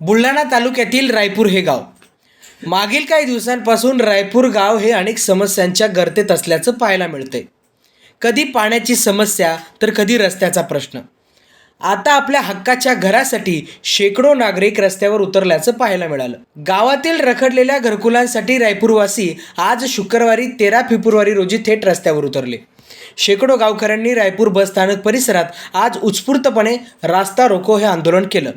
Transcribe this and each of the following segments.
बुलढाणा तालुक्यातील रायपूर हे गाव मागील काही दिवसांपासून रायपूर गाव हे अनेक समस्यांच्या गर्तेत असल्याचं पाहायला मिळतंय. कधी पाण्याची समस्या तर कधी रस्त्याचा प्रश्न. आता आपल्या हक्काच्या घरासाठी शेकडो नागरिक रस्त्यावर उतरल्याचं पाहायला मिळालं. गावातील रखडलेल्या घरकुलांसाठी रायपूरवासी आज शुक्रवारी 13 फेब्रुवारी रोजी थेट रस्त्यावर उतरले. शेकडो गावकऱ्यांनी रायपूर बस स्थानक परिसरात आज उत्स्फूर्तपणे रास्ता रोको हे आंदोलन केलं.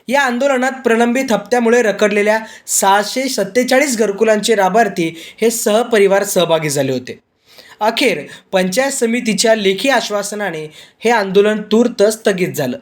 या आंदोलनात प्रलंबित हप्त्यामुळे रखडलेल्या 647 घरकुलांचे लाभार्थी हे सहपरिवार सहभागी झाले होते. अखेर पंचायत समितीच्या लेखी आश्वासनाने हे आंदोलन तूर्त स्थगित झालं.